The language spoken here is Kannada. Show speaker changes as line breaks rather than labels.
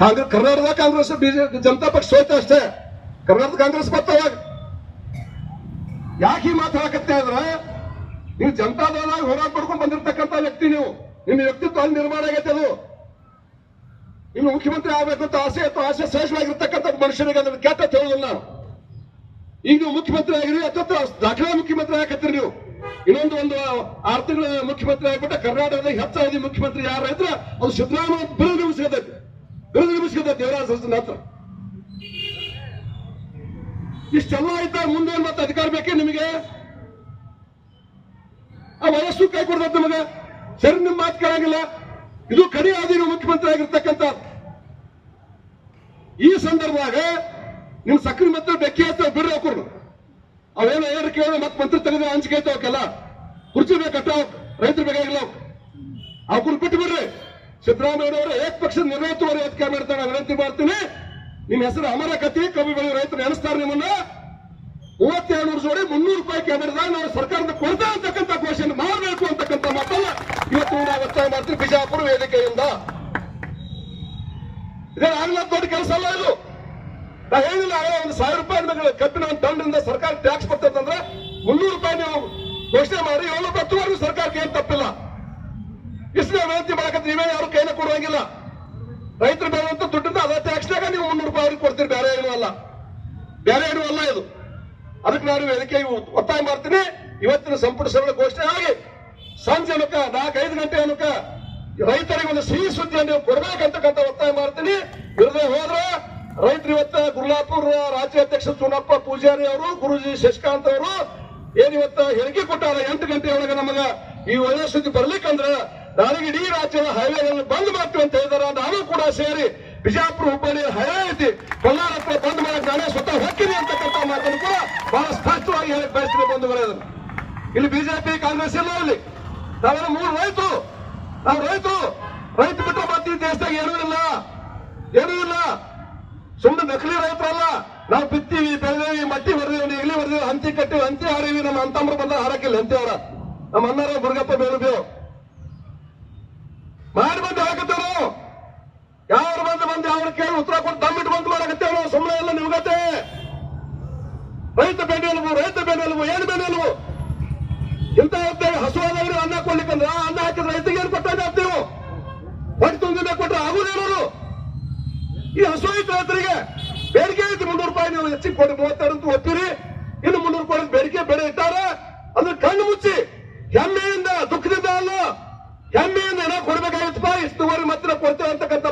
ಕರ್ನಾಟಕದ ಕಾಂಗ್ರೆಸ್ ಬಿಜೆಪಿ ಜನತಾ ಪಕ್ಷ ಸೋತ ಅಷ್ಟೇ, ಕರ್ನಾಟಕ ಕಾಂಗ್ರೆಸ್ ಬರ್ತಾವಾಗ ಯಾಕೆ ಈ ಮಾತಾಡಕತ್ತೆ ಅಂದ್ರೆ ನೀವು ಜನತಾದಳದಾಗ ಹೋರಾಟ ಮಾಡ್ಕೊಂಡು ಬಂದಿರತಕ್ಕಂತ ವ್ಯಕ್ತಿ, ನೀವು ನಿಮ್ಮ ವ್ಯಕ್ತಿತ್ವ ನಿರ್ಮಾಣ ಆಗೈತೆ. ಅದು ಇನ್ನು ಮುಖ್ಯಮಂತ್ರಿ ಆಗ್ಬೇಕು ಅಂತ ಆಸೆ ಅಥವಾ ಆಸೆ ಸಹಜವಾಗಿರ್ತಕ್ಕಂಥ ಮನುಷ್ಯನಿಗೆ ಅದನ್ನು ಕೆಟ್ಟ ಹೇಳೋದಿಲ್ಲ. ಈಗ ನೀವು ಮುಖ್ಯಮಂತ್ರಿ ಆಗಿರಿ ಅಥವಾ ದಾಖಲೆ ಮುಖ್ಯಮಂತ್ರಿ ಆಗತ್ತೀರಿ. ನೀವು ಇನ್ನೊಂದು 6 ತಿಂಗಳ ಮುಖ್ಯಮಂತ್ರಿ ಆಗ್ಬಿಟ್ಟ ಕರ್ನಾಟಕದಾಗ ಹೆಚ್ಚಾವಧಿ ಮುಖ್ಯಮಂತ್ರಿ ಯಾರು ಇದ್ರೆ ಅದು ಸಿದ್ದರಾಮಯ್ಯ ಬಿರುದು ನಿಮಿಸ್ಕತೈತಿ ದೇವರಾಜ ಸರಸ್ವತಿ ಹತ್ರ. ಇಷ್ಟೆಲ್ಲ ಇದ್ದಾಗ ಮುಂದೆ ಮತ್ತೆ ಅಧಿಕಾರ ಬೇಕೇ ನಿಮಗೆ? ಆ ವಯಸ್ಸು ಕೈ ಕೊಡ್ತೈತೆ ನಿಮಗೆ, ಸರಿ ನಿಮ್ಮ ಮಾತು ಕೇಳಂಗಿಲ್ಲ. ಇದು ಕಡಿ ಆದಿ ಮುಖ್ಯಮಂತ್ರಿ ಆಗಿರ್ತಕ್ಕಂಥ ಈ ಸಂದರ್ಭದಾಗ ನಿಮ್ ಸಕ್ರಿ ಮತ್ತೆ ಬೆಕ್ಕಿ ಅಂತ ಬಿಡ್ರಿ ಹಾಕೋರು. ಅವೇನೋ ಏರು ಕೇಳಿ ಮತ್ತೆ ಮಂತ್ರಿ ತೆಗೆದ್ರೆ ಹಂಚಿಕೆ ಐತೆ ಅವಕ್ಕೆಲ್ಲ ಕುರ್ಚಿ ಬೇಕಟ್ಟ, ರೈತರು ಬೇಕಾಗಿಲ್ಲ ಅವ್ರು ಬಿಟ್ಟು ಬಿಡ್ರಿ. ಸಿದ್ದರಾಮಯ್ಯನವರು ಏಕಪಕ್ಷದ ನಿರ್ಣಯಿತವರು ಏತ್ಕೆ ಮಾಡ್ತಾನೆ ವಿನಂತಿ ಮಾಡ್ತೀನಿ. ನಿಮ್ ಹೆಸರು ಅಮರ ಕತ್ತಿ ಕಬ್ಬು ಬೆಳೆಯುವ ರೈತರು ನೆನೆಸ್ತಾರೆ ನಿಮ್ಮನ್ನ. 3200 ಜೋಡಿ 300 ರೂಪಾಯಿ ಕ್ಯಾಮೆರಾದಾಗ ನಾವು ಸರ್ಕಾರದ ಕೊಡ್ತಾ ಅಂತಕ್ಕಂಥ ಘೋಷಣೆ ಮಾಡಬೇಕು ಅಂತಕ್ಕಂಥ ಮಾತನ್ನ ಇವತ್ತು ನಾವು ಒತ್ತಾಯ ಮಾಡ್ತೀವಿ ಬಿಜಾಪುರ ವೇದಿಕೆಯಿಂದ. ಇದೇ ಆಗ್ಲಾ ದೊಡ್ಡ ಕೆಲಸ ಅಲ್ಲ ಇದು. ನಾ ಹೇಳಿಲ್ಲ, 1000 ರೂಪಾಯಿ ಕಬ್ಬಿನ ಒಂದು ಟನ್ನಿಂದ ಸರ್ಕಾರ ಟ್ಯಾಕ್ಸ್ ಬರ್ತದಂದ್ರೆ 300 ರೂಪಾಯಿ ನೀವು ಘೋಷಣೆ ಮಾಡಿ 7 ಹತ್ತುವರೆಗೂ ಸರ್ಕಾರಕ್ಕೆ ಏನ್ ತಪ್ಪಿಲ್ಲ. ಇಷ್ಟೇ ವಿನಂತಿ ಮಾಡಕತ್ತೀವಿ. ನೀವೇ ಯಾರು ಕೈನ ಕೊಡುವಂಗಿಲ್ಲ. ರೈತರು ಬೇಡುವಂತ ದುಡ್ಡಿಂದ ಅದೇ ಟ್ಯಾಕ್ಸ್ನಾಗ ನೀವು 300 ರೂಪಾಯಿ ಅವ್ರಿಗೆ ಕೊಡ್ತೀರಿ, ಬೇರೆ ಏನೂ ಅಲ್ಲ ಇದು. ಅದಕ್ಕೆ ನಾನು ವೇದಿಕೆ ಒತ್ತಾಯ ಮಾಡ್ತೀನಿ. ಇವತ್ತಿನ ಸಂಪುಟ ಸಭೆ ಘೋಷಣೆ ಆಗಿ ಸಂಜೆ 4-5 ಗಂಟೆ ಅನುಕ ರೈತರಿಗೆ ಒಂದು ಸಿಹಿ ಸುದ್ದಿಯನ್ನು ಕೊಡಬೇಕಂತಕ್ಕಂಥ ಒತ್ತಾಯ ಮಾಡ್ತೀನಿ. ಇರದೇ ಹೋದ್ರೆ ರೈತರು ಇವತ್ತ ಗುರುಲಾಪುರ ರಾಜ್ಯ ಅಧ್ಯಕ್ಷ ಚುನಪ್ಪ ಪೂಜಾರಿ ಅವರು, ಗುರುಜಿ ಶಶಿಕಾಂತ್ ಅವರು ಏನಿವತ್ತ ಹೇಳಿಕೆ ಕೊಟ್ಟಾರ 8 ಗಂಟೆ ಒಳಗೆ ನಮಗ ಈ ಒಳ್ಳೆ ಸುದ್ದಿ ಬರ್ಲಿಕ್ಕಂದ್ರೆ ನಾಳೆಗೆ ಇಡೀ ರಾಜ್ಯದ ಹೈವೇಗಳನ್ನು ಬಂದ್ ಮಾಡ್ತೀವಿ ಅಂತ ಹೇಳಿದಾರ. ನಾನು ಕೂಡ ಸೇರಿ ಬಿಜಾಪುರ ಹುಬ್ಬಳ್ಳಿ ಹೈವೇ ಐತಿ, ಕೊಲ್ಲಾರ ಹತ್ರ ಬಂದ್ ಮಾಡಕ್ ನಾನೇ ಸ್ವತಃ ಹೋಗ್ತೀನಿ ಅಂತಕ್ಕಂಥ ಮಾತನ್ನು ಕೂಡ ಬಹಳ ಸ್ಪಷ್ಟವಾಗಿ ಹೇಳಕ್ ಬಯಸ್ತೀನಿ ಬಂಧುಗಳೇ. ಇಲ್ಲಿ ಬಿಜೆಪಿ ಕಾಂಗ್ರೆಸ್ ಇಲ್ಲ. ಇಲ್ಲಿ ನಾವೆಲ್ಲ 3 ರೈತರು, ನಾವು ರೈತ ಬಿಟ್ಟ ಮಾತಿ ದೇಶದಾಗ ಏನೂ ಇಲ್ಲ. ಸುಮ್ಮನೆ ನಕಲಿ ರೈತರಲ್ಲ. ನಾವು ಬಿತ್ತೀವಿ, ಬೆಳೆದೇವಿ, ಮಟ್ಟಿ ಹೊಡೆದೇವಿ, ಇಲಿ ಹೊಡೆದೇವಿ, ಹಂತಿ ಕಟ್ಟಿವಿ, ಹಂತಿ ಹಾರಿವಿ. ನಮ್ಮ ಅಂತಂಬ್ರು ಬಂದ ಹಾರಕ್ಕಿಲ್ಲ ಹಂತಿ ಅವರ, ನಮ್ಮ ಅಣ್ಣಾರ ಮುರುಗಪ್ಪ ಬೇಳುಬೇವು ಮಾಡಿ ಬಂದು ಹಾಕತ್ತೇವೆ ನಾವು. ಯಾರು ಬಂದು ಅವ್ರ ಕೇಳಿ ಉತ್ತರ ಕೊಟ್ಟು ದಮ್ಮಿಟ್ಟು ಬಂದು ಮಾಡಕತ್ತೇವೆ ನಾವು. ಸುಮ್ಮನೆ ಎಲ್ಲ ನಿಮ್ಗತ್ತೆ ರೈತ ಬೆನ್ನೆಲುಬು ಏನು ಬೆನ್ನೆಲುಬು ಇಂತ ಇರ್ತೇವೆ. ಹಸುವಾದವ್ರು ಅನ್ನ ಕೊಡ್ಲಿಕ್ಕಂದ್ರೆ ಅನ್ನ ಹಾಕಿದ್ರೆ ರೈತರಿಗೆ ಏನು ಕೊಟ್ಟಂಗೆ ಆಗ್ತೇವೆ. ಹೊಟ್ಟೆ ತುಂಬಿದ ಕೊಟ್ಟರೆ ಆಗುದೇನೋರು. ಈ ಹಸು ಐತೆ ರೈತರಿಗೆ ಬೇಡಿಕೆ ಐತಿ 300 ರೂಪಾಯಿ ನೀವು ಹೆಚ್ಚಿಗೆ ಕೊಡಿ, 32 ಅಂತ ಒಪ್ಪಿರಿ. ಇನ್ನು 300 ರೂಪಾಯಿ ಬೇಡಿಕೆ ಬೆಳೆ ಇಟ್ಟಾರೆ ಅಂದ್ರೆ ಕಣ್ಣು ಮುಚ್ಚಿ ಹೆಮ್ಮೆಯಿಂದ, ದುಃಖದಿಂದ ಅಲ್ಲ, ಹೆಮ್ಮೆಯಿಂದ ಏನೋ ಕೊಡ್ಬೇಕಾಗಿತ್ತಪ್ಪ, ಇಷ್ಟುವರೆಗೆ ಮಾತ್ರ ಕೊಡ್ತೇವೆ ಅಂತಕ್ಕಂಥ